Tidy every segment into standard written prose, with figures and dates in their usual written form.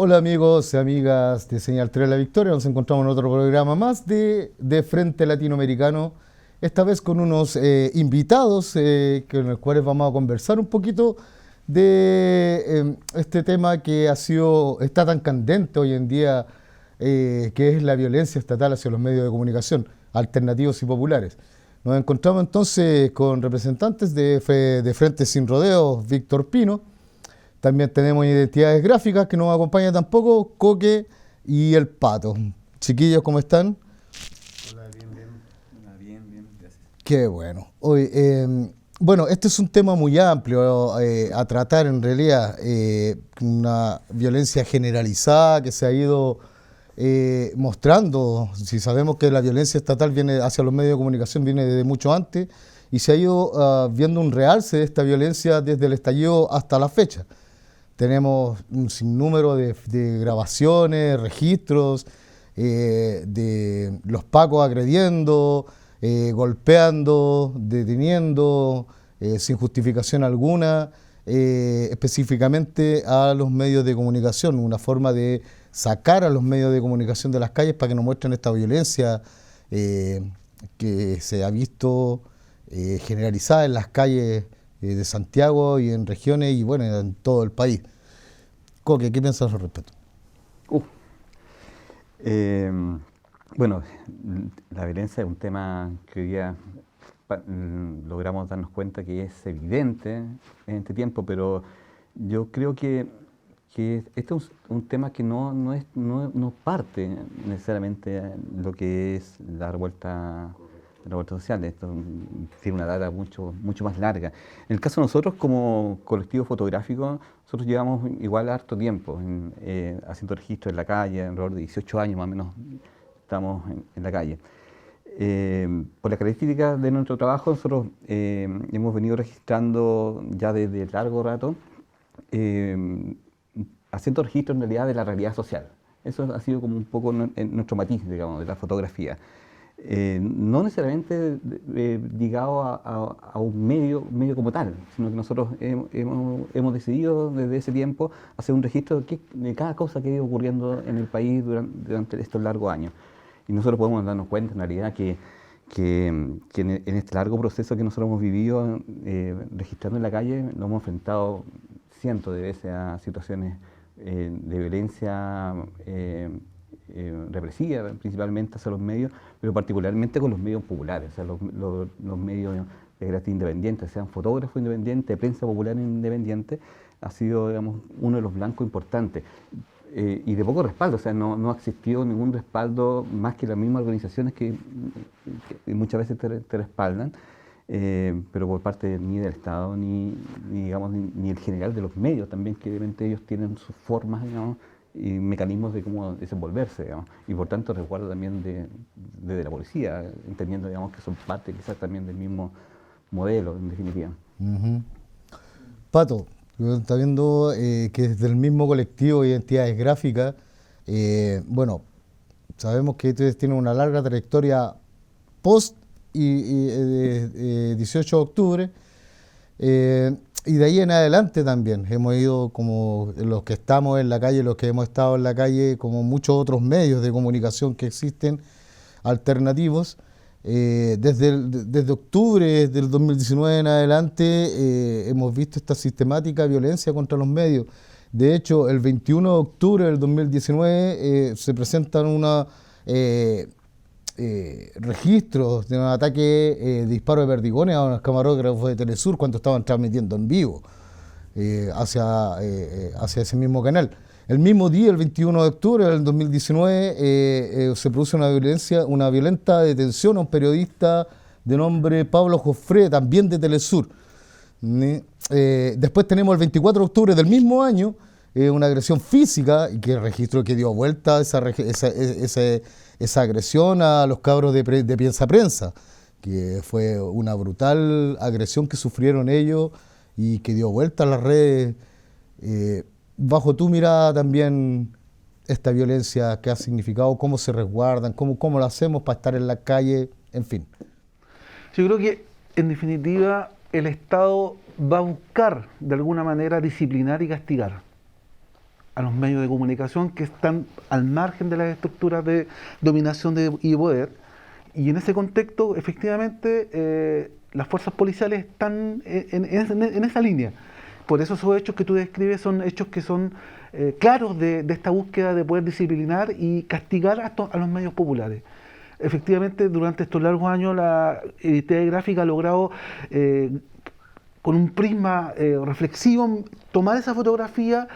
Hola amigos y amigas de Señal 3 La Victoria, nos encontramos en otro programa más de Frente Latinoamericano, esta vez con unos invitados con los cuales vamos a conversar un poquito de este tema que está tan candente hoy en día, que es la violencia estatal hacia los medios de comunicación, alternativos y populares. Nos encontramos entonces con representantes de Frente Sin Rodeos, Víctor Pino. También tenemos Identidades Gráficas, que nos acompaña tampoco, Coque y el Pato. Chiquillos, ¿cómo están? Hola, bien, bien. Hola, bien, bien, gracias. Qué bueno. Hoy, bueno, este es un tema muy amplio a tratar en realidad. Una violencia generalizada que se ha ido mostrando. Si sabemos que la violencia estatal viene hacia los medios de comunicación, viene desde mucho antes, y se ha ido viendo un realce de esta violencia desde el estallido hasta la fecha. Tenemos un sinnúmero de grabaciones, registros de los pacos agrediendo, golpeando, deteniendo, sin justificación alguna, específicamente a los medios de comunicación, una forma de sacar a los medios de comunicación de las calles para que nos muestren esta violencia que se ha visto generalizada en las calles de Santiago y en regiones y bueno, en todo el país. Coque, ¿qué piensas al respecto? Eh, bueno, la violencia es un tema que hoy día logramos darnos cuenta que es evidente en este tiempo, pero yo creo que este es un tema que no parte necesariamente lo que es la revuelta social. Esto tiene una data mucho más larga. En el caso de nosotros, como colectivo fotográfico, nosotros llevamos igual harto tiempo haciendo registros en la calle, alrededor de 18 años más o menos estamos en la calle. Por las características de nuestro trabajo, nosotros hemos venido registrando ya desde largo rato, haciendo registros en realidad de la realidad social. Eso ha sido como un poco nuestro matiz, digamos, de la fotografía. No necesariamente ligado a un medio como tal, sino que nosotros hemos decidido desde ese tiempo hacer un registro de cada cosa que ha ido ocurriendo en el país durante estos largos años. Y nosotros podemos darnos cuenta en realidad que en este largo proceso que nosotros hemos vivido registrando en la calle, nos hemos enfrentado cientos de veces a situaciones de violencia represiva, principalmente hacia los medios, pero particularmente con los medios populares, o sea, los medios de carácter independiente, sean fotógrafos independientes, prensa popular independiente, ha sido, digamos, uno de los blancos importantes. Y de poco respaldo, o sea, no ha existido ningún respaldo más que las mismas organizaciones que muchas veces te respaldan, pero por parte ni del Estado, digamos, ni el general de los medios también, que obviamente ellos tienen sus formas, digamos, y mecanismos de cómo desenvolverse, digamos, y por tanto resguardo también de la policía, entendiendo, digamos, que son parte quizás también del mismo modelo, en definitiva. Pato, está viendo que desde el mismo colectivo de Identidades Gráficas, bueno, sabemos que ustedes tienen una larga trayectoria post y 18 de octubre, y de ahí en adelante también hemos ido, como los que estamos en la calle, los que hemos estado en la calle, como muchos otros medios de comunicación que existen, alternativos. Desde octubre del 2019 en adelante hemos visto esta sistemática violencia contra los medios. De hecho, el 21 de octubre del 2019 se presentan registros de un ataque de disparo de perdigones a unos camarógrafos de Telesur cuando estaban transmitiendo en vivo hacia ese mismo canal. El mismo día, el 21 de octubre del 2019, se produce una violenta detención a un periodista de nombre Pablo Jofré, también de Telesur. Después tenemos el 24 de octubre del mismo año, una agresión física, y que registró que dio vuelta esa agresión a los cabros de Piensa Prensa, que fue una brutal agresión que sufrieron ellos y que dio vuelta a las redes. Bajo tu mirada también, esta violencia, ¿qué ha significado? ¿Cómo se resguardan? ¿Cómo lo hacemos para estar en la calle? En fin. Yo creo que, en definitiva, el Estado va a buscar, de alguna manera, disciplinar y castigar. a los medios de comunicación que están al margen de las estructuras de dominación y poder. Y en ese contexto, efectivamente, las fuerzas policiales están en esa línea. Por eso esos hechos que tú describes son hechos que son claros de esta búsqueda de poder disciplinar y castigar a los medios populares. Efectivamente, durante estos largos años la identidad gráfica ha logrado, con un prisma reflexivo, tomar esa fotografía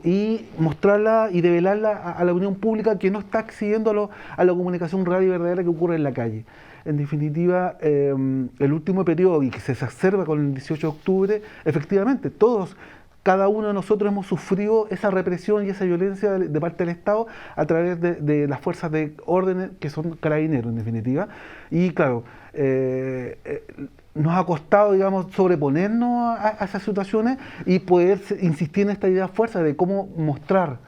y mostrarla y develarla a la opinión pública, que no está accediendo a la comunicación real y verdadera que ocurre en la calle. En definitiva, el último periodo, y que se exacerba con el 18 de octubre, efectivamente, cada uno de nosotros hemos sufrido esa represión y esa violencia de parte del Estado a través de las fuerzas de orden que son carabineros, en definitiva. Y claro, nos ha costado, digamos, sobreponernos a esas situaciones y poder insistir en esta idea fuerza de cómo mostrar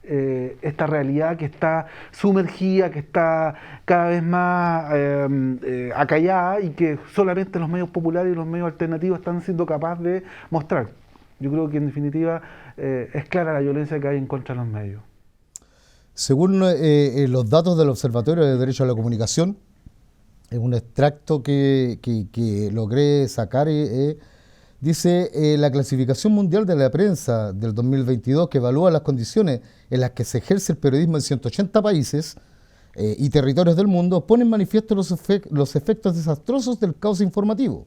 esta realidad que está sumergida, que está cada vez más acallada, y que solamente los medios populares y los medios alternativos están siendo capaces de mostrar. Yo creo que en definitiva es clara la violencia que hay en contra de los medios. Según los datos del Observatorio de Derecho a la Comunicación, es un extracto que logré sacar, dice la clasificación mundial de la prensa del 2022, que evalúa las condiciones en las que se ejerce el periodismo en 180 países y territorios del mundo, pone en manifiesto los efectos desastrosos del caos informativo.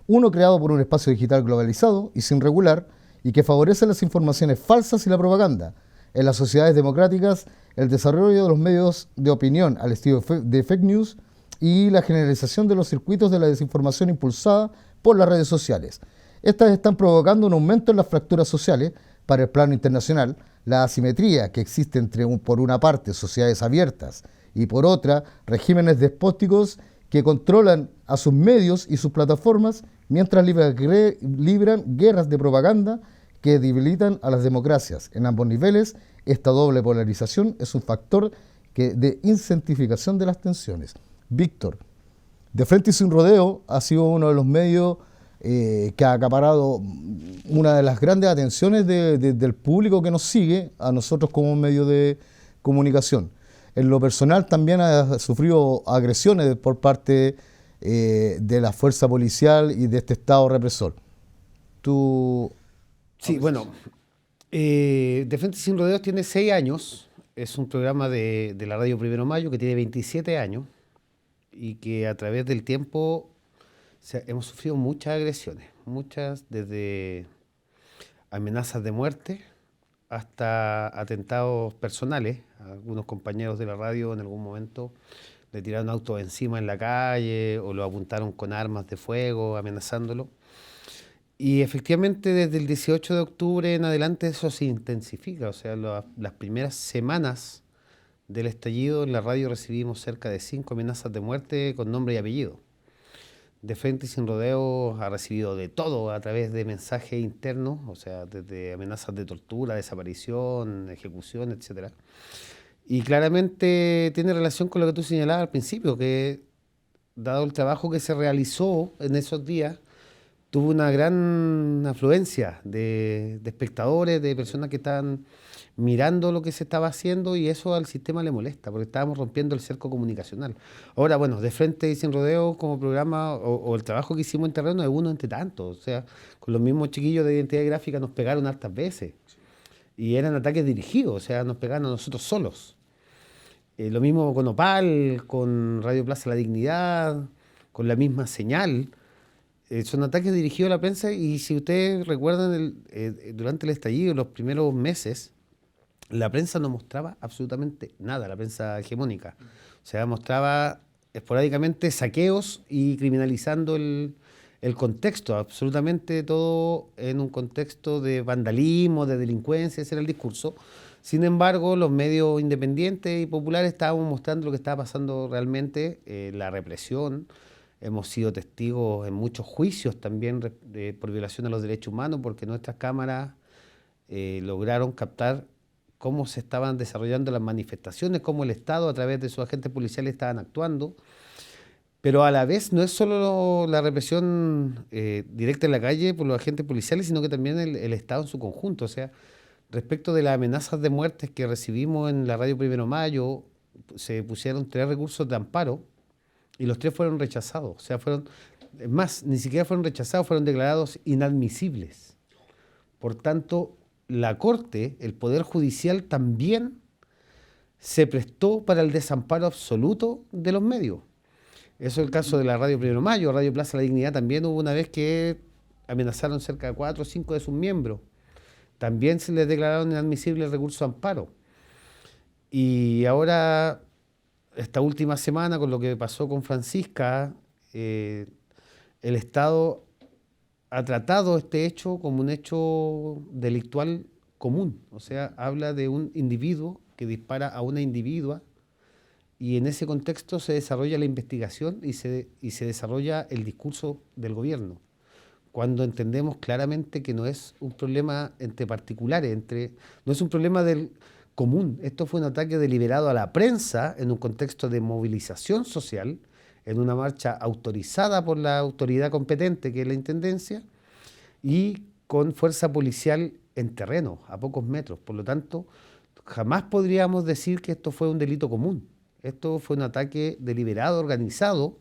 Uno creado por un espacio digital globalizado y sin regular, y que favorece las informaciones falsas y la propaganda. En las sociedades democráticas, el desarrollo de los medios de opinión al estilo de fake news y la generalización de los circuitos de la desinformación impulsada por las redes sociales. Estas están provocando un aumento en las fracturas sociales. Para el plano internacional, la asimetría que existe entre, por una parte, sociedades abiertas y por otra, regímenes despóticos que controlan a sus medios y sus plataformas, mientras libran guerras de propaganda que debilitan a las democracias. En ambos niveles, esta doble polarización es un factor de incentivación de las tensiones. Víctor, De Frente y Sin Rodeo ha sido uno de los medios que ha acaparado una de las grandes atenciones del público que nos sigue, a nosotros como medio de comunicación. En lo personal también ha sufrido agresiones por parte de la fuerza policial y de este Estado represor. ¿Tú? Sí, bueno, De Frente y Sin Rodeos tiene 6 años, es un programa de la radio Primero Mayo que tiene 27 años y que a través del tiempo hemos sufrido muchas agresiones, muchas, desde amenazas de muerte hasta atentados personales. Algunos compañeros de la radio en algún momento le tiraron autos encima en la calle o lo apuntaron con armas de fuego amenazándolo. Y efectivamente desde el 18 de octubre en adelante eso se intensifica. O sea, las primeras semanas del estallido en la radio recibimos cerca de 5 amenazas de muerte con nombre y apellido. De Frente y Sin Rodeos ha recibido de todo a través de mensajes internos, o sea, desde amenazas de tortura, desaparición, ejecución, etc. Y claramente tiene relación con lo que tú señalabas al principio, que dado el trabajo que se realizó en esos días, tuvo una gran afluencia de espectadores, de personas que estaban mirando lo que se estaba haciendo, y eso al sistema le molesta, porque estábamos rompiendo el cerco comunicacional. Ahora, bueno, De Frente y Sin Rodeo como programa, o el trabajo que hicimos en terreno es uno entre tantos. O sea, con los mismos chiquillos de identidad gráfica nos pegaron hartas veces, y eran ataques dirigidos, o sea, nos pegaron a nosotros solos. Lo mismo con Opal, con Radio Plaza La Dignidad, con la misma señal. Son ataques dirigidos a la prensa, y si ustedes recuerdan, durante el estallido, los primeros meses, la prensa no mostraba absolutamente nada, la prensa hegemónica. O sea, mostraba esporádicamente saqueos y criminalizando el contexto, absolutamente todo en un contexto de vandalismo, de delincuencia, ese era el discurso. Sin embargo, los medios independientes y populares estábamos mostrando lo que estaba pasando realmente, la represión. Hemos sido testigos en muchos juicios también por violación a los derechos humanos, porque nuestras cámaras lograron captar cómo se estaban desarrollando las manifestaciones, cómo el Estado a través de sus agentes policiales estaban actuando. Pero a la vez no es solo la represión directa en la calle por los agentes policiales, sino que también el Estado en su conjunto. O sea, Respecto de las amenazas de muertes que recibimos en la radio Primero Mayo, se pusieron 3 recursos de amparo y los 3 fueron rechazados. O sea, es más, ni siquiera fueron rechazados, fueron declarados inadmisibles. Por tanto, la Corte, el Poder Judicial, también se prestó para el desamparo absoluto de los medios. Eso es el caso de la radio Primero Mayo, Radio Plaza de la Dignidad. También hubo una vez que amenazaron cerca de 4 o 5 de sus miembros. También se les declararon inadmisible el recurso de amparo. Y ahora, esta última semana, con lo que pasó con Francisca, el Estado ha tratado este hecho como un hecho delictual común. O sea, habla de un individuo que dispara a una individua y en ese contexto se desarrolla la investigación y se desarrolla el discurso del gobierno. Cuando entendemos claramente que no es un problema entre particulares, no es un problema del común. Esto fue un ataque deliberado a la prensa en un contexto de movilización social, en una marcha autorizada por la autoridad competente, que es la Intendencia, y con fuerza policial en terreno, a pocos metros. Por lo tanto, jamás podríamos decir que esto fue un delito común. Esto fue un ataque deliberado, organizado,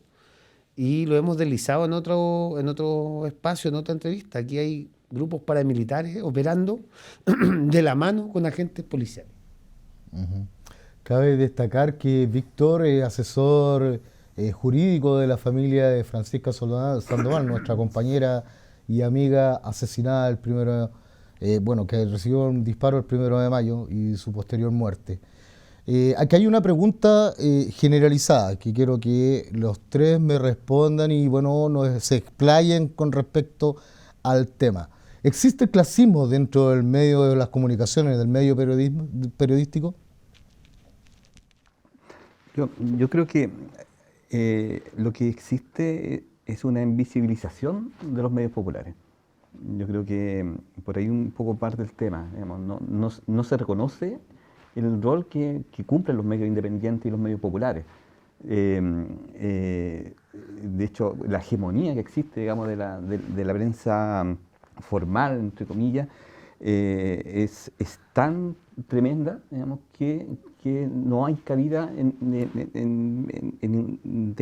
y lo hemos deslizado en otro espacio, en otra entrevista. Aquí hay grupos paramilitares operando de la mano con agentes policiales. Uh-huh. Cabe destacar que Víctor es asesor jurídico de la familia de Francisca Sandoval, nuestra compañera y amiga asesinada el que recibió un disparo el 1 de mayo y su posterior muerte. Aquí hay una pregunta generalizada que quiero que los 3 me respondan y se explayen con respecto al tema. ¿Existe clasismo dentro del medio de las comunicaciones, del medio periodístico? Yo creo que lo que existe es una invisibilización de los medios populares. Yo creo que por ahí un poco parte del tema, digamos, no se reconoce el rol que cumplen los medios independientes y los medios populares. De hecho, la hegemonía que existe, digamos, de la prensa formal, entre comillas, es tan tremenda, digamos, que no hay cabida de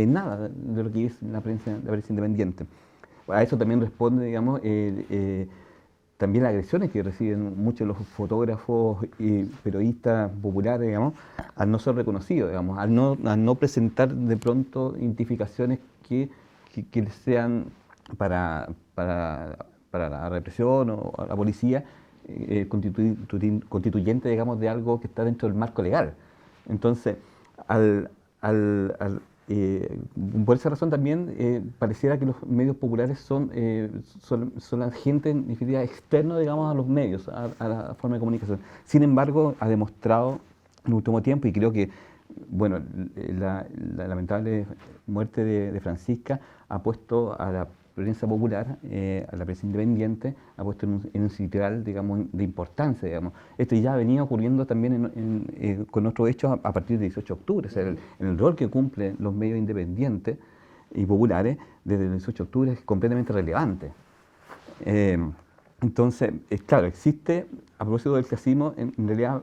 nada de lo que es la prensa independiente. A eso también responde, digamos, también las agresiones que reciben muchos de los fotógrafos y periodistas populares, digamos, al no ser reconocidos, digamos, al no presentar de pronto identificaciones que sean para la represión o a la policía, constituyente, digamos, de algo que está dentro del marco legal. Entonces, por esa razón también pareciera que los medios populares son agentes en definitiva externos, digamos, a los medios, a la forma de comunicación. Sin embargo, ha demostrado en el último tiempo, y creo que la lamentable muerte de Francisca ha puesto a la prensa popular, a la prensa independiente, ha puesto en un sitial, digamos, de importancia, digamos. Esto ya venía ocurriendo también con otros hechos a partir del 18 de octubre. O sea, el rol que cumplen los medios independientes y populares desde el 18 de octubre es completamente relevante. Entonces, claro, existe, a propósito del clasismo, en realidad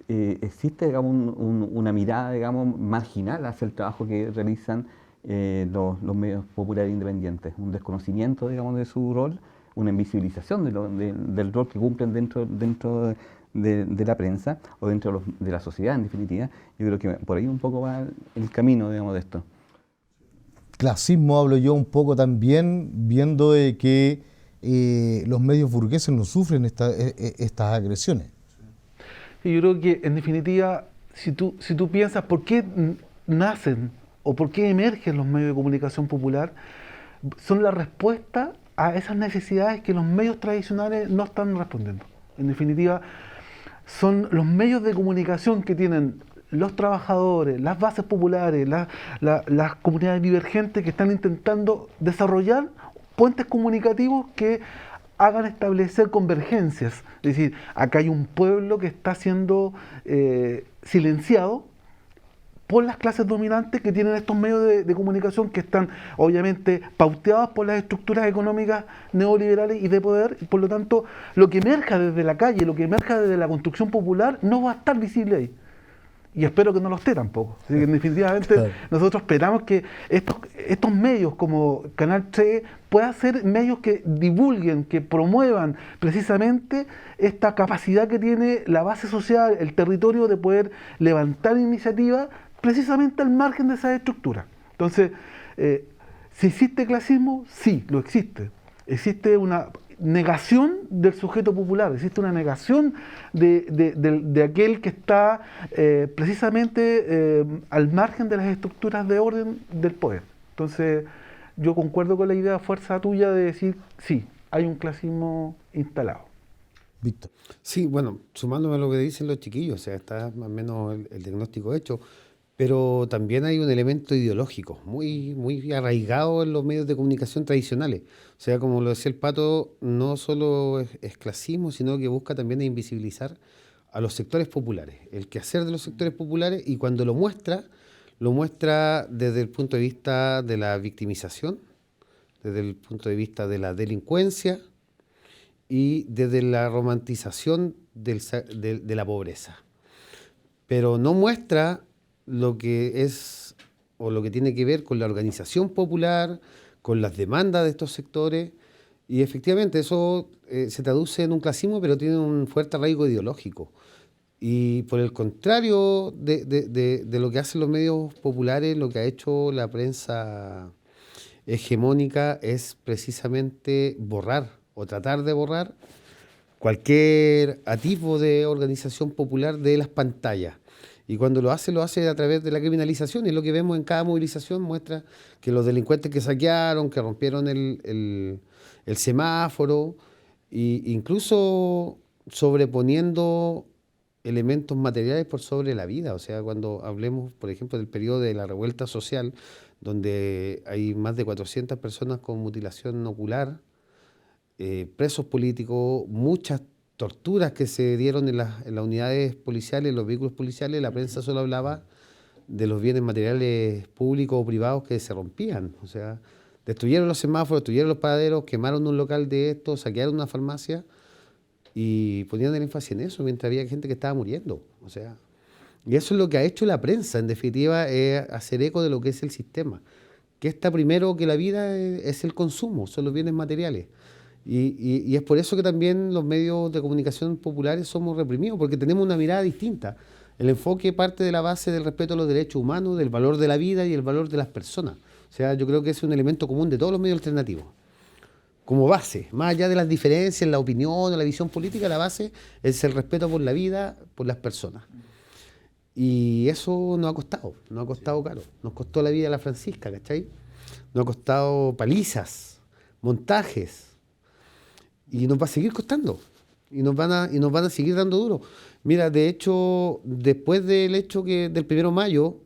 existe, digamos, una mirada, digamos, marginal hacia el trabajo que realizan los medios populares independientes, un desconocimiento, digamos, de su rol, una invisibilización del rol que cumplen dentro de la prensa o dentro de la sociedad, en definitiva. Yo creo que por ahí un poco va el camino, digamos, de esto. Clasismo hablo yo un poco también, viendo de que los medios burgueses no sufren estas agresiones. Y yo creo que, en definitiva, si tú piensas por qué nacen o por qué emergen los medios de comunicación popular, son la respuesta a esas necesidades que los medios tradicionales no están respondiendo. En definitiva, son los medios de comunicación que tienen los trabajadores, las bases populares, las comunidades divergentes que están intentando desarrollar puentes comunicativos que hagan establecer convergencias. Es decir, acá hay un pueblo que está siendo silenciado, por las clases dominantes que tienen estos medios de comunicación que están obviamente pauteados por las estructuras económicas neoliberales y de poder. Y por lo tanto, lo que emerja desde la calle, lo que emerja desde la construcción popular, no va a estar visible ahí. Y espero que no lo esté tampoco. Así que definitivamente Claro. nosotros esperamos que estos medios como Canal 3 puedan ser medios que divulguen, que promuevan precisamente esta capacidad que tiene la base social, el territorio de poder levantar iniciativas precisamente al margen de esas estructuras. Entonces, si existe clasismo, sí, lo existe. Existe una negación del sujeto popular, existe una negación de aquel que está precisamente al margen de las estructuras de orden del poder. Entonces, yo concuerdo con la idea fuerza tuya de decir, sí, hay un clasismo instalado. Víctor. Sí, bueno, sumándome a lo que dicen los chiquillos, o sea, está más o menos el diagnóstico hecho, pero también hay un elemento ideológico muy arraigado en los medios de comunicación tradicionales. O sea, como lo decía el Pato, no solo es clasismo, sino que busca también invisibilizar a los sectores populares, el quehacer de los sectores populares, y cuando lo muestra desde el punto de vista de la victimización, desde el punto de vista de la delincuencia y desde la romantización de la pobreza. Pero no muestra lo que es o lo que tiene que ver con la organización popular, con las demandas de estos sectores, y efectivamente eso se traduce en un clasismo, pero tiene un fuerte arraigo ideológico. Y por el contrario de lo que hacen los medios populares, lo que ha hecho la prensa hegemónica es precisamente borrar o tratar de borrar cualquier atisbo de organización popular de las pantallas. Y cuando lo hace a través de la criminalización, y lo que vemos en cada movilización muestra que los delincuentes que saquearon, que rompieron el semáforo, e incluso sobreponiendo elementos materiales por sobre la vida. O sea, cuando hablemos, por ejemplo, del periodo de la revuelta social, donde hay más de 400 personas con mutilación ocular, presos políticos, muchas torturas que se dieron en las unidades policiales, en los vehículos policiales, la prensa solo hablaba de los bienes materiales públicos o privados que se rompían. O sea, destruyeron los semáforos, destruyeron los paraderos, quemaron un local de estos, saquearon una farmacia y ponían el énfasis en eso, mientras había gente que estaba muriendo. O sea, y eso es lo que ha hecho la prensa, en definitiva, es hacer eco de lo que es el sistema. Que está primero que la vida es el consumo, son los bienes materiales. Y es por eso que también los medios de comunicación populares somos reprimidos, porque tenemos una mirada distinta. El enfoque parte de la base del respeto a los derechos humanos, del valor de la vida y el valor de las personas. O sea, yo creo que es un elemento común de todos los medios alternativos. Como base, más allá de las diferencias, la opinión o la visión política, la base es el respeto por la vida, por las personas. Y eso nos ha costado caro. Nos costó la vida a la Francisca, ¿cachai? Nos ha costado palizas, montajes. Y nos va a seguir costando. Y nos van a seguir dando duro. Mira, de hecho, después del hecho del 1 de mayo,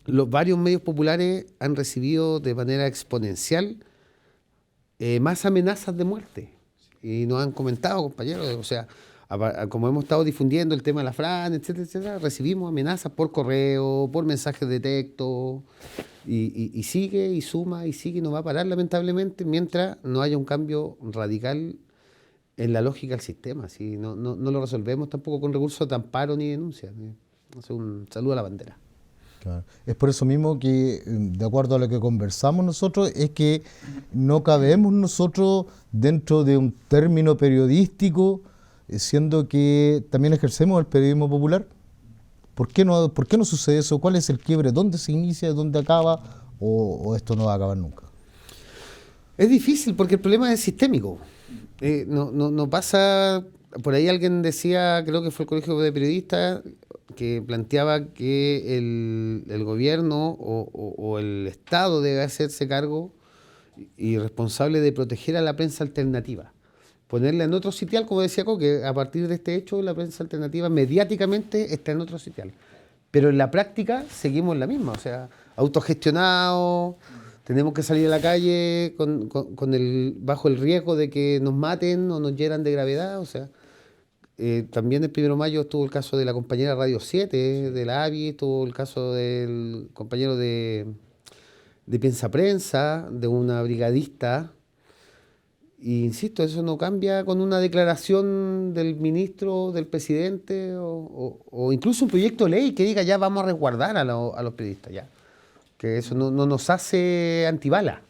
varios medios populares han recibido de manera exponencial más amenazas de muerte. Y nos han comentado, compañeros, o sea, como hemos estado difundiendo el tema de la Fran, etcétera, etcétera, recibimos amenazas por correo, por mensajes de texto, y sigue, y suma, y sigue, y no va a parar lamentablemente, mientras no haya un cambio radical en la lógica del sistema. ¿Sí? No lo resolvemos tampoco con recursos de amparo ni denuncia. Un saludo a la bandera. Claro. Es por eso mismo que, de acuerdo a lo que conversamos nosotros, es que no cabemos nosotros dentro de un término periodístico, siendo que también ejercemos el periodismo popular. ¿Por qué no sucede eso? ¿Cuál es el quiebre? ¿Dónde se inicia? ¿Dónde acaba? ¿O esto no va a acabar nunca? Es difícil porque el problema es sistémico. No pasa... Por ahí alguien decía, creo que fue el Colegio de Periodistas, que planteaba que el gobierno o el Estado debe hacerse cargo y responsable de proteger a la prensa alternativa. Ponerla en otro sitial, como decía Coque, a partir de este hecho la prensa alternativa mediáticamente está en otro sitial. Pero en la práctica seguimos la misma, o sea, autogestionado, tenemos que salir a la calle bajo el riesgo de que nos maten o nos hieran de gravedad, o sea, también el 1 de mayo estuvo el caso de la compañera Radio 7 de la AVI, estuvo el caso del compañero de Piensa Prensa, de una brigadista. Y insisto, eso no cambia con una declaración del ministro, del presidente, o incluso un proyecto de ley que diga ya vamos a resguardar a los periodistas, ya. Que eso no nos hace antibala.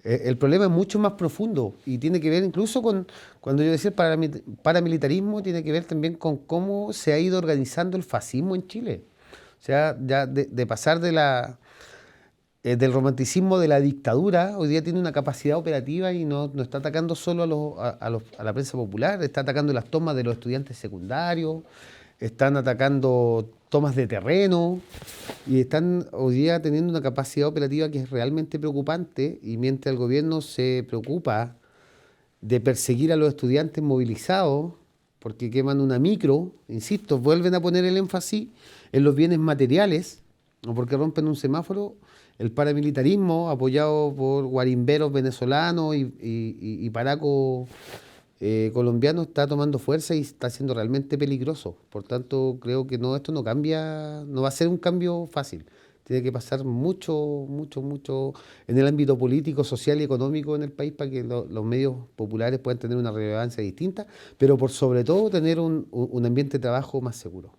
El problema es mucho más profundo y tiene que ver incluso con, cuando yo decía el paramilitarismo, tiene que ver también con cómo se ha ido organizando el fascismo en Chile. O sea, ya de pasar del romanticismo de la dictadura, hoy día tiene una capacidad operativa y no está atacando solo a la prensa popular, está atacando las tomas de los estudiantes secundarios, están atacando tomas de terreno y están hoy día teniendo una capacidad operativa que es realmente preocupante, y mientras el gobierno se preocupa de perseguir a los estudiantes movilizados porque queman una micro, insisto, vuelven a poner el énfasis en los bienes materiales o porque rompen un semáforo. El paramilitarismo, apoyado por guarimberos venezolanos y paracos colombianos, está tomando fuerza y está siendo realmente peligroso. Por tanto, creo que esto no cambia, no va a ser un cambio fácil. Tiene que pasar mucho en el ámbito político, social y económico en el país para que los medios populares puedan tener una relevancia distinta, pero por sobre todo tener un ambiente de trabajo más seguro.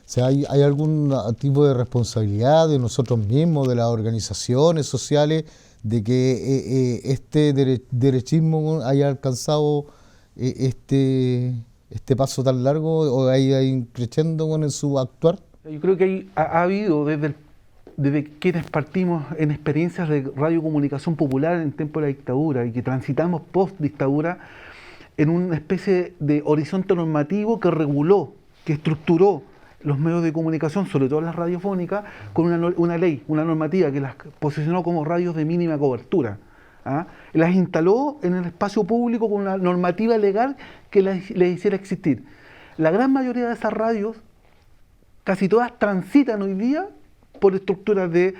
O sea, ¿hay algún tipo de responsabilidad de nosotros mismos, de las organizaciones sociales, de que este derechismo haya alcanzado este paso tan largo o haya ido creciendo en su actuar? Yo creo que ha habido desde quienes partimos en experiencias de radiocomunicación popular en tiempo de la dictadura y que transitamos post-dictadura en una especie de horizonte normativo que reguló, que estructuró los medios de comunicación, sobre todo las radiofónicas, con una ley, una normativa que las posicionó como radios de mínima cobertura. ¿Ah? Las instaló en el espacio público con una normativa legal que les hiciera existir. La gran mayoría de esas radios, casi todas, transitan hoy día por estructuras de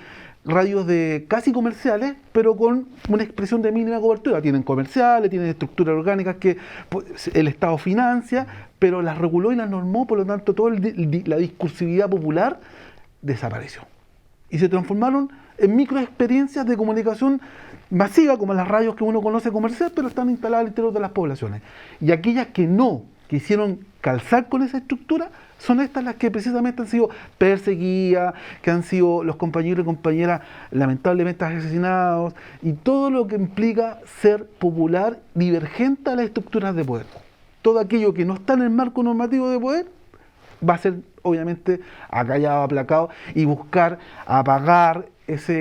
radios de casi comerciales, pero con una expresión de mínima cobertura. Tienen comerciales, tienen estructuras orgánicas que el Estado financia, pero las reguló y las normó, por lo tanto toda la discursividad popular desapareció. Y se transformaron en microexperiencias de comunicación masiva, como las radios que uno conoce comercial, pero están instaladas al interior de las poblaciones. Y aquellas que no quisieron calzar con esa estructura, son estas las que precisamente han sido perseguidas, que han sido los compañeros y compañeras lamentablemente asesinados, y todo lo que implica ser popular, divergente a las estructuras de poder. Todo aquello que no está en el marco normativo de poder va a ser obviamente acallado, aplacado, y buscar apagar esa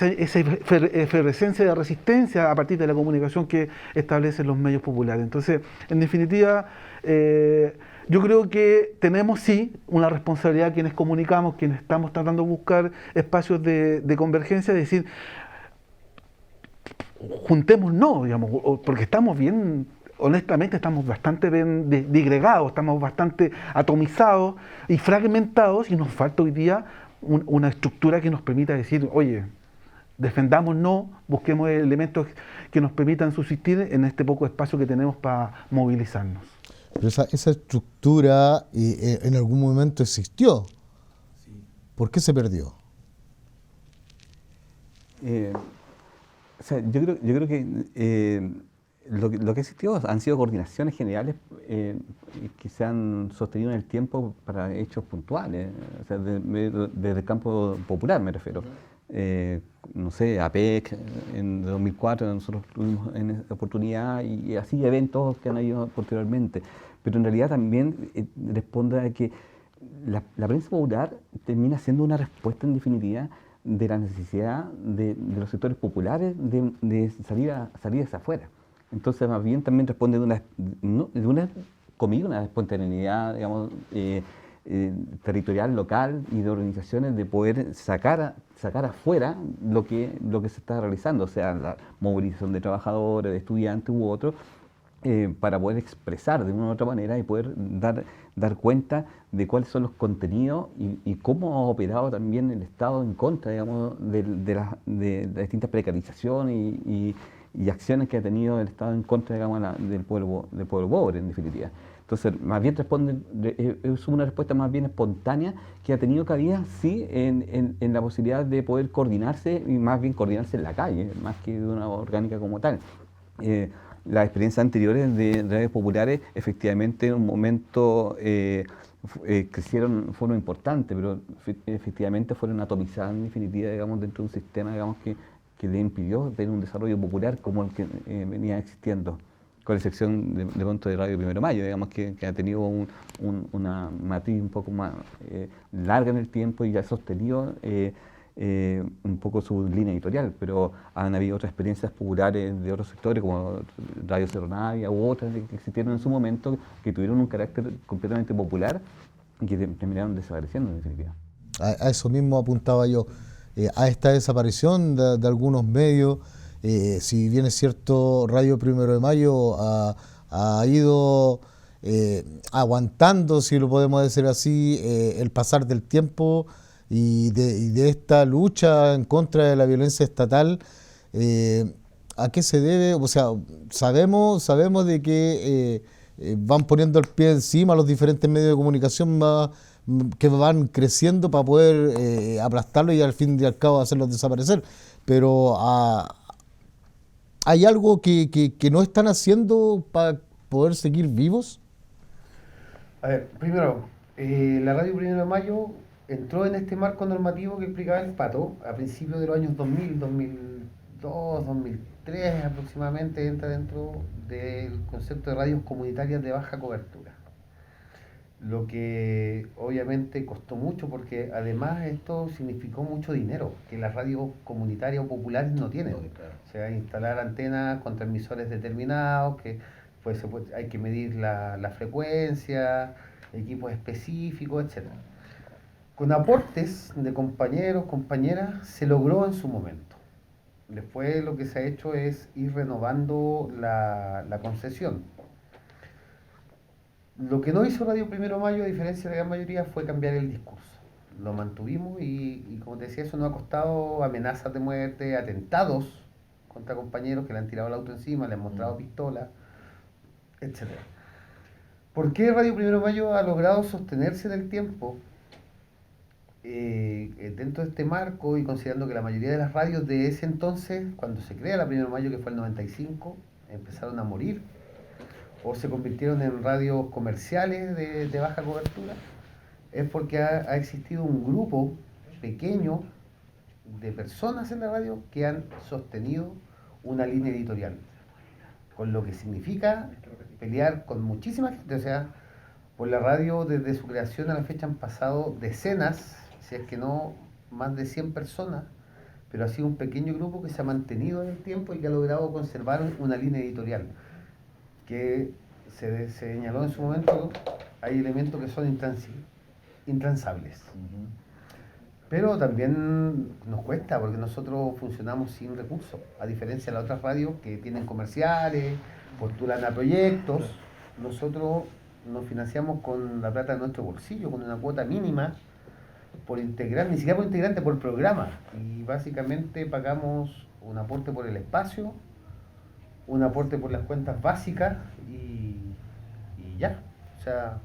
efervescencia de resistencia a partir de la comunicación que establecen los medios populares. Entonces, en definitiva, yo creo que tenemos sí una responsabilidad quienes comunicamos, quienes estamos tratando de buscar espacios de convergencia, de decir, juntémonos, digamos, porque estamos bien, honestamente estamos bastante bien disgregados, estamos bastante atomizados y fragmentados, y nos falta hoy día una estructura que nos permita decir, oye, defendámonos, busquemos elementos que nos permitan subsistir en este poco espacio que tenemos para movilizarnos. Pero esa estructura en algún momento existió. Sí. ¿Por qué se perdió? O sea, yo creo que lo que existió han sido coordinaciones generales que se han sostenido en el tiempo para hechos puntuales, o sea, desde el campo popular me refiero. No sé, APEC en 2004 nosotros tuvimos en oportunidad, y así eventos que han habido posteriormente, pero en realidad también responde a que la prensa popular termina siendo una respuesta en definitiva de la necesidad de los sectores populares de salir hacia afuera. Entonces más bien también responde de una espontaneidad, digamos, territorial, local, y de organizaciones de poder sacar afuera lo que se está realizando, o sea, la movilización de trabajadores, de estudiantes u otros, para poder expresar de una u otra manera y poder dar cuenta de cuáles son los contenidos y cómo ha operado también el Estado en contra, digamos, de las distintas precarizaciones y y acciones que ha tenido el Estado en contra, digamos, del pueblo pobre, en definitiva. Entonces, más bien es una respuesta más bien espontánea que ha tenido cabida, sí, en la posibilidad de poder coordinarse, y más bien coordinarse en la calle, más que de una orgánica como tal. Las experiencias anteriores de radios populares, efectivamente, en un momento fueron importantes, pero efectivamente fueron atomizadas, en definitiva, digamos, dentro de un sistema, digamos, que le impidió tener un desarrollo popular como el que venía existiendo, con excepción de pronto de Radio Primero de Mayo, digamos, que ha tenido una matriz un poco más larga en el tiempo y ha sostenido un poco su línea editorial, pero han habido otras experiencias populares de otros sectores, como Radio Cerro Navia u otras que existieron en su momento, que tuvieron un carácter completamente popular y que terminaron desapareciendo, en definitiva. A eso mismo apuntaba yo, a esta desaparición de algunos medios. Si bien es cierto, Radio Primero de Mayo ha ido aguantando, si lo podemos decir así, el pasar del tiempo y de esta lucha en contra de la violencia estatal. ¿A qué se debe? O sea, sabemos de que van poniendo el pie encima los diferentes medios de comunicación que van creciendo para poder aplastarlos y al fin y al cabo hacerlos desaparecer. Pero ¿hay algo que no están haciendo para poder seguir vivos? A ver, primero, la Radio Primero de Mayo entró en este marco normativo que explicaba el Pato a principios de los años 2000, 2002, 2003 aproximadamente, entra dentro del concepto de radios comunitarias de baja cobertura. Lo que obviamente costó mucho, porque además esto significó mucho dinero que las radios comunitarias o populares no tienen. O sea, instalar antenas con transmisores determinados, que pues hay que medir la frecuencia, equipos específicos, etc. Con aportes de compañeros, compañeras, se logró en su momento. Después lo que se ha hecho es ir renovando la concesión. Lo que no hizo Radio Primero de Mayo, a diferencia de la gran mayoría, fue cambiar el discurso. Lo mantuvimos y como te decía, eso nos ha costado amenazas de muerte, atentados contra compañeros que le han tirado el auto encima, le han mostrado pistolas, etc. ¿Por qué Radio Primero de Mayo ha logrado sostenerse en el tiempo dentro de este marco, y considerando que la mayoría de las radios de ese entonces, cuando se crea la Primero de Mayo, que fue el 95, empezaron a morir o se convirtieron en radios comerciales de baja cobertura? Es porque ha existido un grupo pequeño de personas en la radio que han sostenido una línea editorial, con lo que significa pelear con muchísima gente. O sea, por la radio desde su creación a la fecha han pasado decenas, si es que no más de 100 personas, pero ha sido un pequeño grupo que se ha mantenido en el tiempo y que ha logrado conservar una línea editorial que se señaló en su momento. Hay elementos que son intransables. Pero también nos cuesta, porque nosotros funcionamos sin recursos, a diferencia de las otras radios que tienen comerciales, postulan a proyectos. Nosotros nos financiamos con la plata de nuestro bolsillo, con una cuota mínima por integrante, ni siquiera por integrante, por programa. Y básicamente pagamos un aporte por el espacio, un aporte por las cuentas básicas y ya. O sea,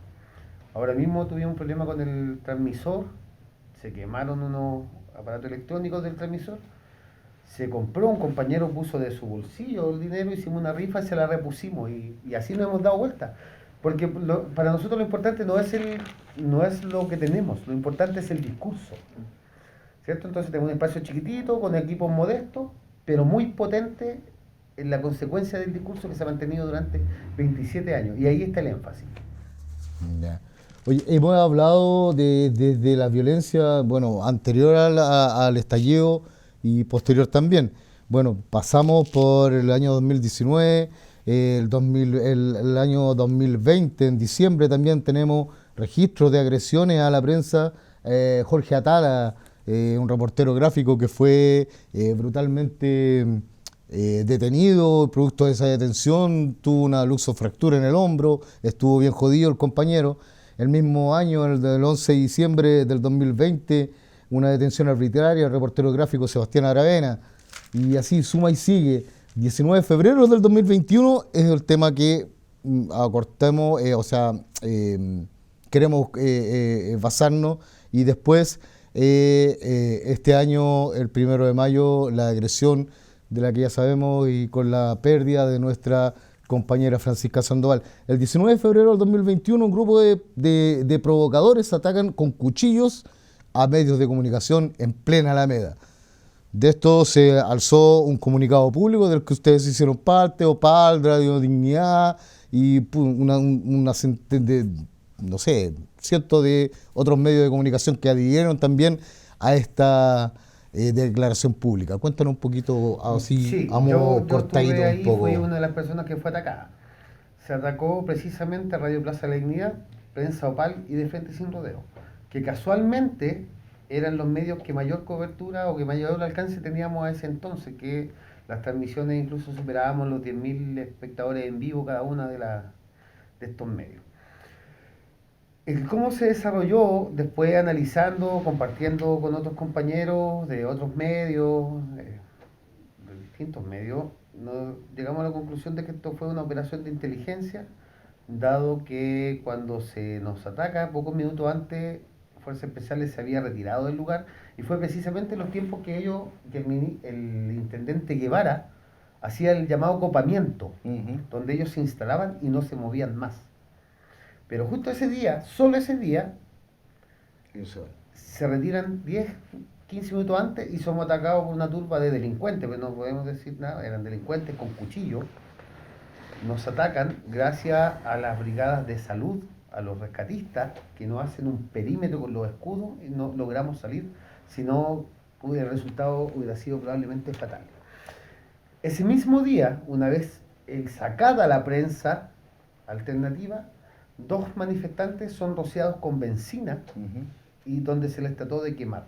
ahora mismo tuvimos un problema con el transmisor, se quemaron unos aparatos electrónicos del transmisor, se compró, un compañero puso de su bolsillo el dinero, hicimos una rifa y se la repusimos y así nos hemos dado vuelta. Porque para nosotros lo importante no es lo que tenemos, lo importante es el discurso, ¿cierto? Entonces tenemos un espacio chiquitito, con equipos modestos, pero muy potente en la consecuencia del discurso que se ha mantenido durante 27 años. Y ahí está el énfasis. Ya. Oye, hemos hablado de la violencia, bueno, anterior al estallido y posterior también. Bueno, pasamos por el año 2019, el año 2020, en diciembre también tenemos registros de agresiones a la prensa. Jorge Atala, un reportero gráfico que fue brutalmente detenido, producto de esa detención, tuvo una luxofractura en el hombro, estuvo bien jodido el compañero. El mismo año, el 11 de diciembre del 2020, una detención arbitraria del reportero gráfico Sebastián Aravena, y así suma y sigue. 19 de febrero del 2021 es el tema que acortemos, queremos basarnos, y después este año, el 1 de mayo, la agresión de la que ya sabemos y con la pérdida de nuestra compañera Francisca Sandoval. El 19 de febrero del 2021 un grupo de provocadores atacan con cuchillos a medios de comunicación en plena Alameda. De esto se alzó un comunicado público del que ustedes hicieron parte, OPAL, Radio Dignidad y no sé, cientos de otros medios de comunicación que adhirieron también a esta declaración pública. Cuéntanos un poquito, así, Sí, vamos yo cortadito estuve ahí, un poco. fui una de las personas que fue atacada. Se atacó precisamente a Radio Plaza de la Dignidad, Prensa Opal y De Frente Sin Rodeo, que casualmente eran los medios que mayor cobertura o que mayor alcance teníamos a ese entonces, que las transmisiones incluso superábamos los 10.000 espectadores en vivo cada una de estos medios. El cómo se desarrolló, después analizando, compartiendo con otros compañeros de otros medios, de distintos medios, llegamos a la conclusión de que esto fue una operación de inteligencia, dado que cuando se nos ataca, pocos minutos antes, Fuerzas Especiales se había retirado del lugar, y fue precisamente en los tiempos que el intendente Guevara hacía el llamado copamiento, donde ellos se instalaban y no se movían más. Pero justo ese día, solo ese día, se retiran 10, 15 minutos antes y somos atacados por una turba de delincuentes, pero no podemos decir nada, eran delincuentes con cuchillos. Nos atacan gracias a las brigadas de salud, a los rescatistas, que nos hacen un perímetro con los escudos y no logramos salir, si no el resultado hubiera sido probablemente fatal. Ese mismo día, una vez sacada la prensa alternativa, 2 manifestantes son rociados con benzina y donde se les trató de quemar.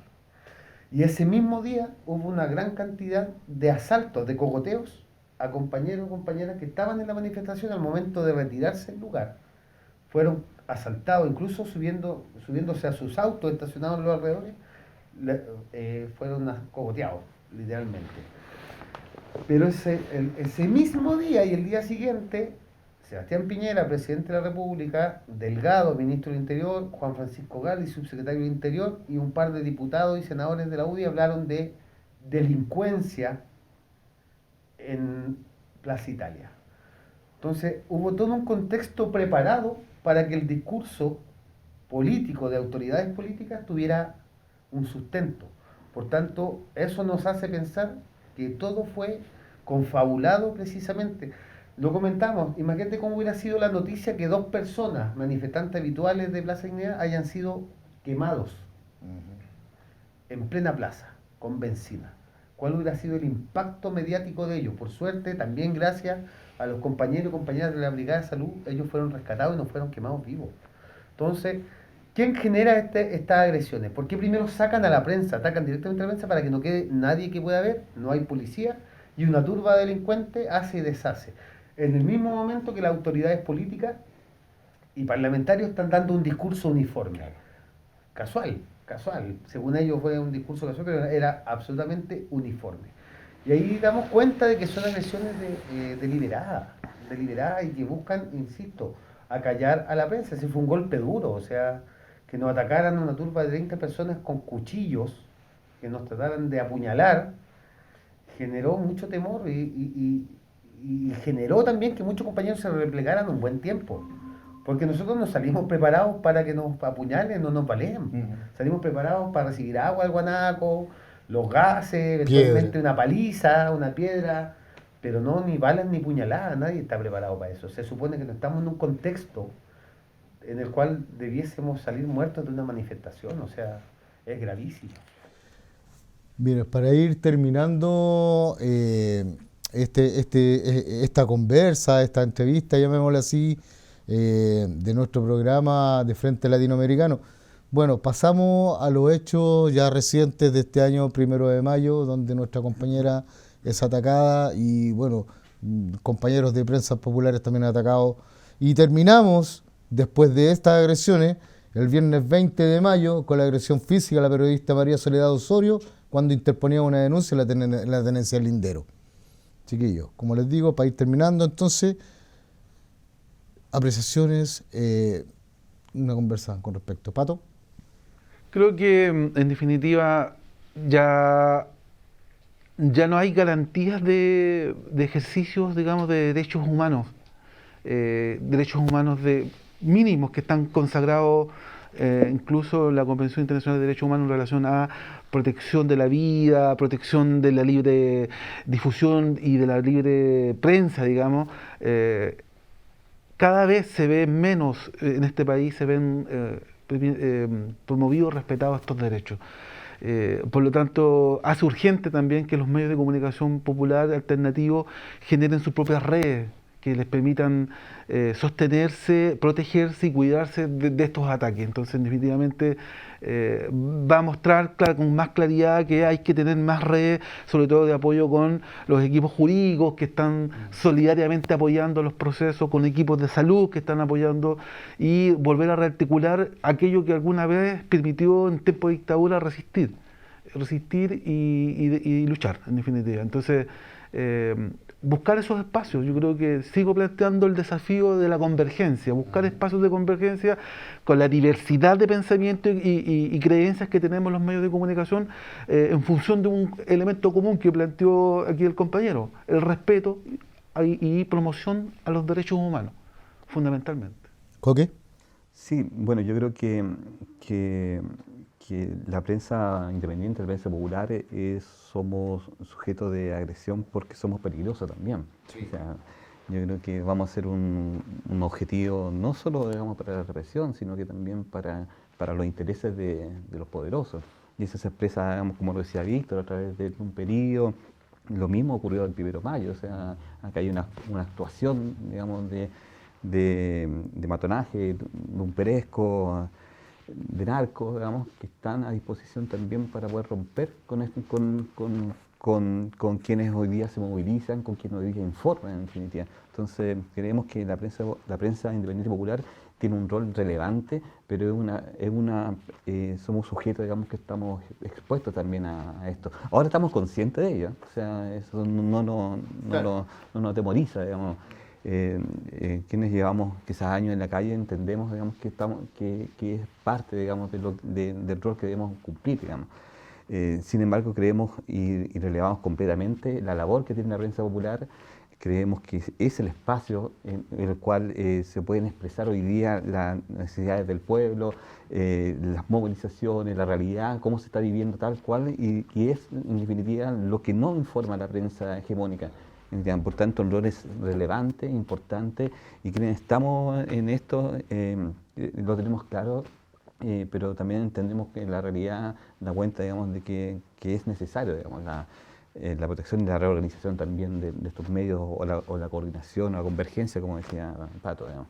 Y ese mismo día hubo una gran cantidad de asaltos, de cogoteos a compañeros y compañeras que estaban en la manifestación. Al momento de retirarse del lugar, fueron asaltados, incluso subiéndose a sus autos estacionados en los alrededores, fueron cogoteados, literalmente. Pero ese mismo día y el día siguiente, Sebastián Piñera, presidente de la República, Delgado, ministro del Interior, Juan Francisco Gali, subsecretario del Interior, y un par de diputados y senadores de la UDI hablaron de delincuencia en Plaza Italia. Entonces, hubo todo un contexto preparado para que el discurso político de autoridades políticas tuviera un sustento. Por tanto, eso nos hace pensar que todo fue confabulado precisamente. Lo comentamos, imagínate cómo hubiera sido la noticia que 2 personas, manifestantes habituales de Plaza Dignidad, hayan sido quemados en plena plaza, con benzina. ¿Cuál hubiera sido el impacto mediático de ellos? Por suerte, también gracias a los compañeros y compañeras de la Brigada de Salud, ellos fueron rescatados y no fueron quemados vivos. Entonces, ¿quién genera estas agresiones? ¿Por qué primero sacan a la prensa, atacan directamente a la prensa para que no quede nadie que pueda ver? No hay policía y una turba de delincuentes hace y deshace. En el mismo momento que las autoridades políticas y parlamentarios están dando un discurso uniforme. Casual. Según ellos fue un discurso casual, pero era absolutamente uniforme. Y ahí damos cuenta de que son agresiones deliberadas y que buscan, insisto, acallar a la prensa. Ese fue un golpe duro, o sea, que nos atacaran a una turba de 30 personas con cuchillos, que nos trataran de apuñalar, generó mucho temor y generó también que muchos compañeros se replegaran un buen tiempo. Porque nosotros nos salimos preparados para que nos apuñalen, no nos baleen. Salimos preparados para recibir agua al guanaco, los gases, eventualmente una paliza, una piedra, pero no ni balas ni puñaladas, nadie está preparado para eso. Se supone que no estamos en un contexto en el cual debiésemos salir muertos de una manifestación, o sea, es gravísimo. Bien, para ir terminando esta conversa, esta entrevista, llamémosla así, de nuestro programa de Frente Latinoamericano. Bueno, pasamos a los hechos ya recientes de este año 1 de mayo, donde nuestra compañera es atacada y, bueno, compañeros de prensa populares también atacados. Y terminamos, después de estas agresiones, el viernes 20 de mayo, con la agresión física a la periodista María Soledad Osorio, cuando interponía una denuncia en la tenencia del Lindero. chiquillos, como les digo, para ir terminando, entonces, apreciaciones, una conversa con respecto. Pato. Creo que en definitiva ya no hay garantías de ejercicios, digamos, de derechos humanos de mínimos que están consagrados incluso en la Convención Internacional de Derechos Humanos en relación a protección de la vida, protección de la libre difusión y de la libre prensa, digamos. Cada vez se ve menos en este país, se ven promovidos, respetados estos derechos. Por lo tanto, hace urgente también que los medios de comunicación popular alternativos generen sus propias redes que les permitan sostenerse, protegerse y cuidarse de estos ataques. Entonces, definitivamente va a mostrar con más claridad que hay que tener más redes, sobre todo de apoyo con los equipos jurídicos que están solidariamente apoyando los procesos, con equipos de salud que están apoyando, y volver a rearticular aquello que alguna vez permitió en tiempo de dictadura resistir y luchar, en definitiva. Entonces, buscar esos espacios. Yo creo que sigo planteando el desafío de la convergencia, buscar espacios de convergencia con la diversidad de pensamiento y creencias que tenemos los medios de comunicación en función de un elemento común que planteó aquí el compañero, el respeto y promoción a los derechos humanos, fundamentalmente. ¿Coque? Sí, bueno, yo creo que la prensa independiente, la prensa popular, somos sujetos de agresión porque somos peligrosos también. Sí. O sea, yo creo que vamos a ser un objetivo no solo, digamos, para la represión, sino que también para los intereses de los poderosos. Y eso se expresa, digamos, como lo decía Víctor, a través de un periodo. Lo mismo ocurrió el 1 de mayo, o sea, acá hay una actuación, digamos, de matonaje, de un peresco, de narcos, digamos, que están a disposición también para poder romper con quienes hoy día se movilizan, con quienes hoy día informan, en definitiva. Entonces, creemos que la prensa independiente popular tiene un rol relevante, pero somos sujetos, digamos, que estamos expuestos también a esto. Ahora estamos conscientes de ello, o sea, eso no nos atemoriza, digamos. Quienes llevamos quizás años en la calle entendemos, digamos, que es parte, digamos, del rol que debemos cumplir, digamos. Sin embargo, creemos y relevamos completamente la labor que tiene la prensa popular. Creemos que es el espacio en el cual se pueden expresar hoy día las necesidades del pueblo, las movilizaciones, la realidad, cómo se está viviendo tal cual, y es en definitiva lo que no informa la prensa hegemónica. Por tanto, el rol es relevante, importante, y quienes estamos en esto lo tenemos claro, pero también entendemos que la realidad da cuenta, digamos, de que es necesario, digamos, la protección y la reorganización también de estos medios, o la coordinación o la convergencia, como decía Pato, digamos.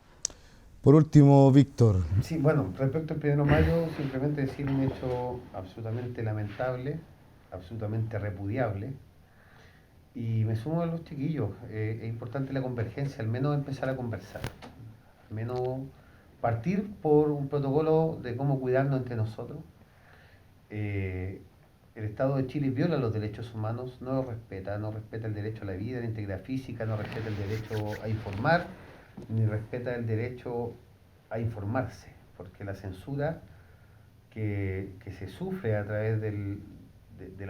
Por último, Víctor. Sí, bueno, respecto al 1 de mayo, simplemente decir un hecho absolutamente lamentable, absolutamente repudiable. Y me sumo a los chiquillos, es importante la convergencia, al menos empezar a conversar, al menos partir por un protocolo de cómo cuidarnos entre nosotros. El Estado de Chile viola los derechos humanos, no respeta el derecho a la vida, a la integridad física, no respeta el derecho a informar, ni respeta el derecho a informarse, porque la censura que se sufre a través del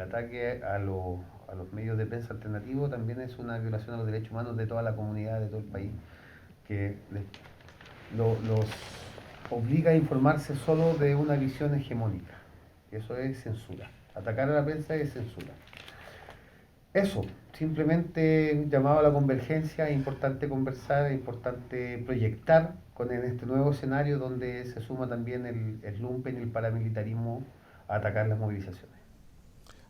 ataque a los medios de prensa alternativos también es una violación a los derechos humanos de toda la comunidad, de todo el país, que los obliga a informarse solo de una visión hegemónica. Eso es censura. Atacar a la prensa es censura. Eso, simplemente llamado a la convergencia. Es importante conversar, es importante proyectar en este nuevo escenario donde se suma también el lumpen y el paramilitarismo a atacar las movilizaciones.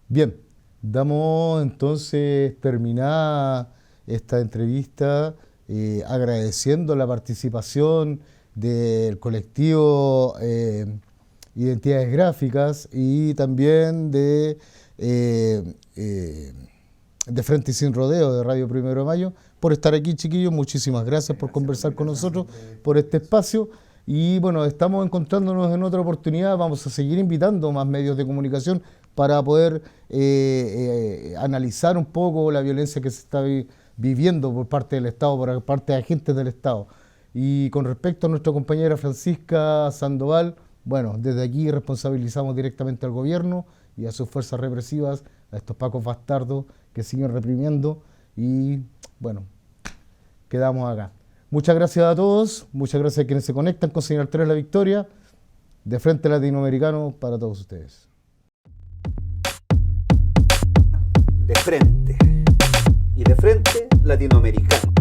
Bien, damos entonces terminada esta entrevista agradeciendo la participación del colectivo Identidades Gráficas y también de Frente y Sin Rodeo de Radio 1 de Mayo por estar aquí, chiquillos. Muchísimas gracias por conversar con nosotros, por este espacio. Y bueno, estamos encontrándonos en otra oportunidad. Vamos a seguir invitando más medios de comunicación para poder analizar un poco la violencia que se está viviendo por parte del Estado, por parte de agentes del Estado. Y con respecto a nuestra compañera Francisca Sandoval, bueno, desde aquí responsabilizamos directamente al gobierno y a sus fuerzas represivas, a estos pacos bastardos que siguen reprimiendo y bueno, quedamos acá. Muchas gracias a todos, muchas gracias a quienes se conectan con Señal 3 La Victoria, de Frente Latinoamericano para todos ustedes. De frente. Y de frente latinoamericano.